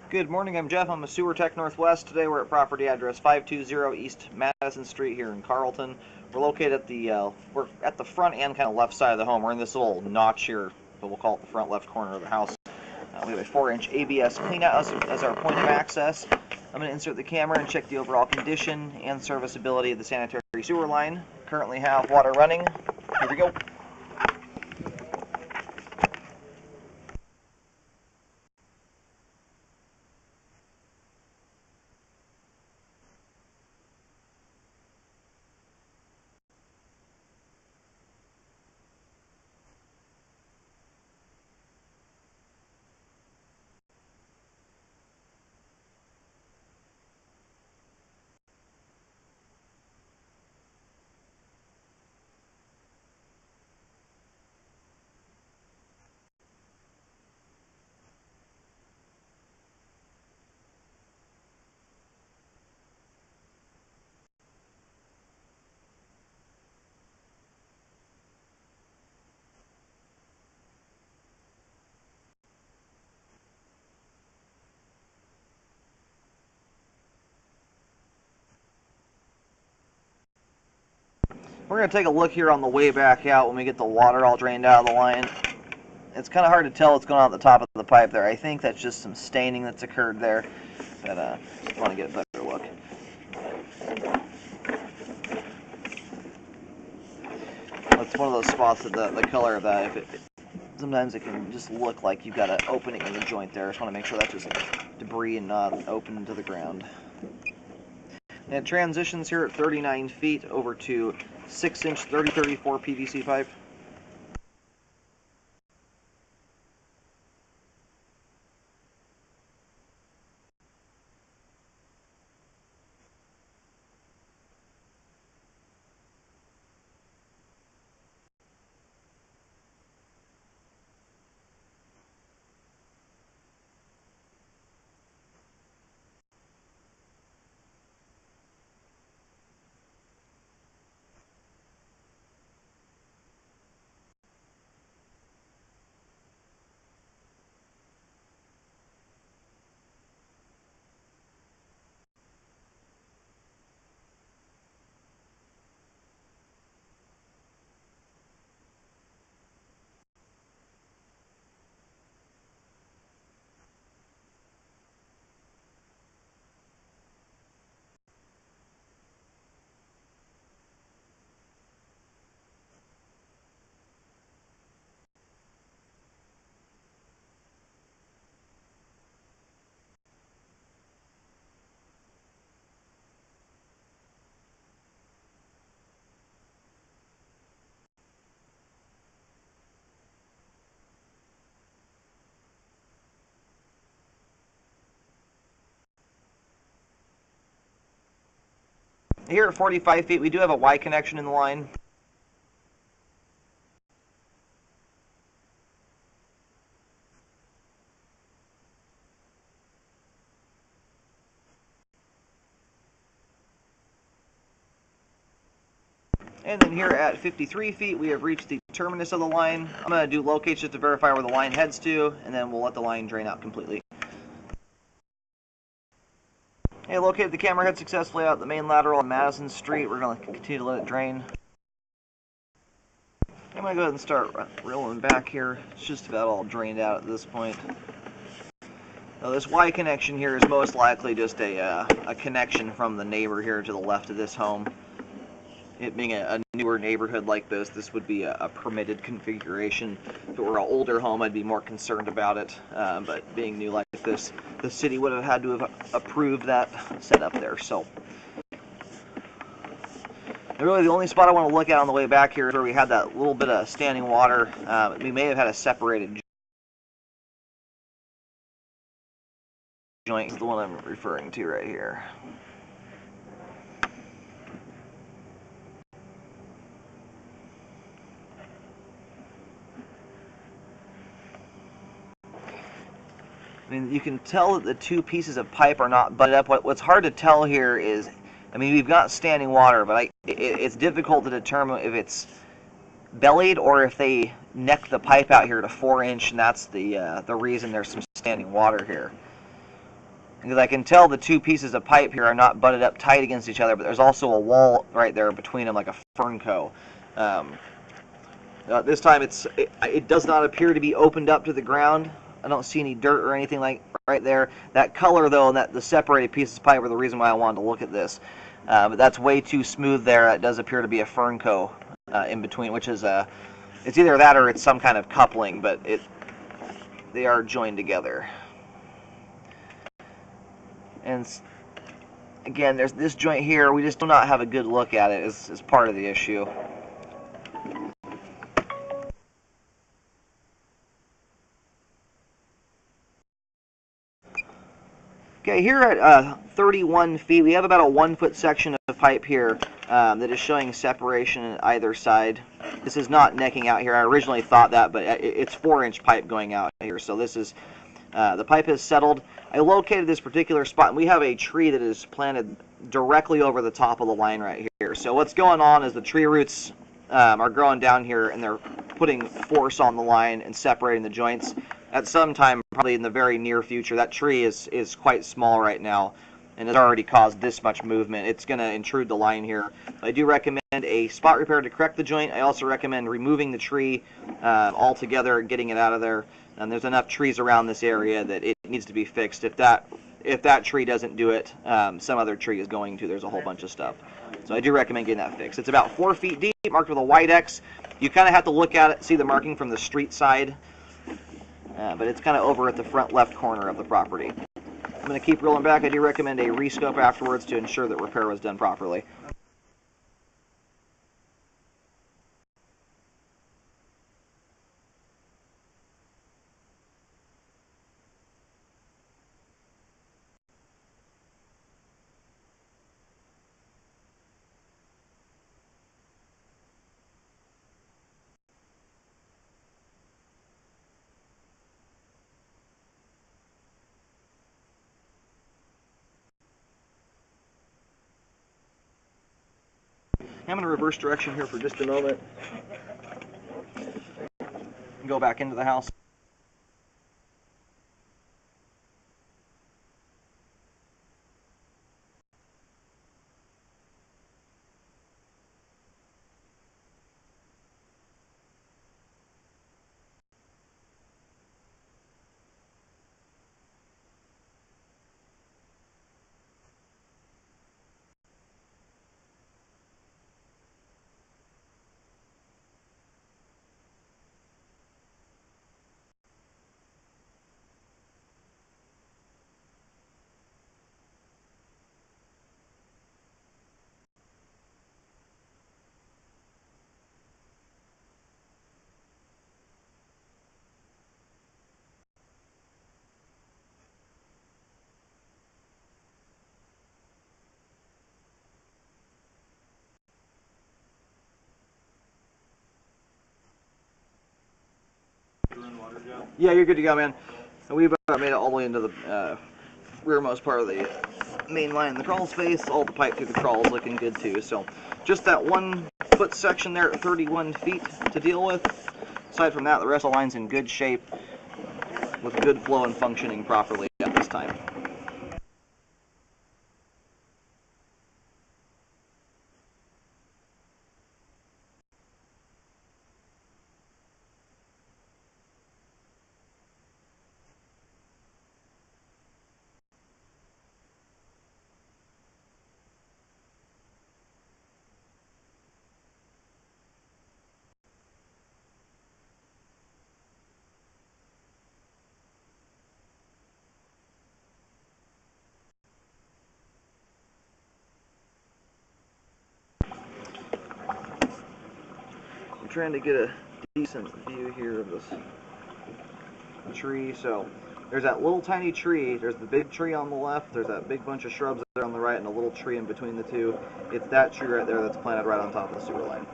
Good morning, I'm Jeff. I'm a Sewer Tech Northwest. Today we're at property address 520 East Madison Street here in Carlton. We're located at the front and kind of left side of the home. We're in this little notch here, but we'll call it the front left corner of the house. We have a 4-inch ABS cleanout as our point of access. I'm going to insert the camera and check the overall condition and serviceability of the sanitary sewer line. Currently have water running. Here we go. We're going to take a look here on the way back out when we get the water all drained out of the line. It's kind of hard to tell what's going on at the top of the pipe there. I think that's just some staining that's occurred there, but just want to get a better look. That's one of those spots that the color of that, sometimes it can just look like you've got an opening in the joint there. I just want to make sure that's just debris and not open into the ground. And it transitions here at 39 feet over to 6-inch 3034 PVC pipe. Here at 45 feet, we do have a Y connection in the line. And then here at 53 feet, we have reached the terminus of the line. I'm going to do locates just to verify where the line heads to, and then we'll let the line drain out completely. Hey, located the camera head successfully out the main lateral on Madison Street. We're going to continue to let it drain. I'm going to go ahead and start rolling back here. It's just about all drained out at this point. Now this Y connection here is most likely just a connection from the neighbor here to the left of this home. It being a newer neighborhood like this would be a permitted configuration. If it were an older home, I'd be more concerned about it. But being new like this, the city would have had to have approved that setup there. So, really, the only spot I want to look at on the way back here is where we had that little bit of standing water. We may have had a separated joint. This is the one I'm referring to right here. I mean, you can tell that the two pieces of pipe are not butted up. What's hard to tell here is, I mean, we've got standing water, but it's difficult to determine if it's bellied or if they neck the pipe out here to 4-inch, and that's the reason there's some standing water here. Because I can tell the two pieces of pipe here are not butted up tight against each other, but there's also a wall right there between them, like a fernco. This time it does not appear to be opened up to the ground. I don't see any dirt or anything like right there. That color, though, and the separated pieces of pipe were the reason why I wanted to look at this. But that's way too smooth there. It does appear to be a fernco in between, which is it's either that or it's some kind of coupling, but they are joined together. And again, there's this joint here. We just do not have a good look at it as part of the issue. Okay, here at 31 feet, we have about a 1 foot section of pipe here that is showing separation on either side. This is not necking out here. I originally thought that, but it's 4-inch pipe going out here. So this is, the pipe is settled. I located this particular spot, and we have a tree that is planted directly over the top of the line right here. So what's going on is the tree roots are growing down here, and they're putting force on the line and separating the joints. At some time, probably in the very near future, that tree is quite small right now and has already caused this much movement. It's going to intrude the line here. I do recommend a spot repair to correct the joint. I also recommend removing the tree altogether, getting it out of there. And there's enough trees around this area that it needs to be fixed. If that tree doesn't do it, some other tree is going to. There's a whole bunch of stuff. So I do recommend getting that fixed. It's about 4 feet deep, marked with a white X. You kind of have to look at it, see the marking from the street side. But it's kind of over at the front left corner of the property. I'm going to keep rolling back. I do recommend a rescope afterwards to ensure that repair was done properly. I'm in a reverse direction here for just a moment. Go back into the house. Yeah, you're good to go, man. We've made it all the way into the rearmost part of the main line in the crawl space. All the pipe through the crawl is looking good too. So just that 1 foot section there at 31 feet to deal with. Aside from that, the rest of the line's in good shape with good flow and functioning properly at this time. I'm trying to get a decent view here of this tree. So there's that little tiny tree, there's the big tree on the left, there's that big bunch of shrubs there on the right, and a little tree in between the two. It's that tree right there that's planted right on top of the sewer line.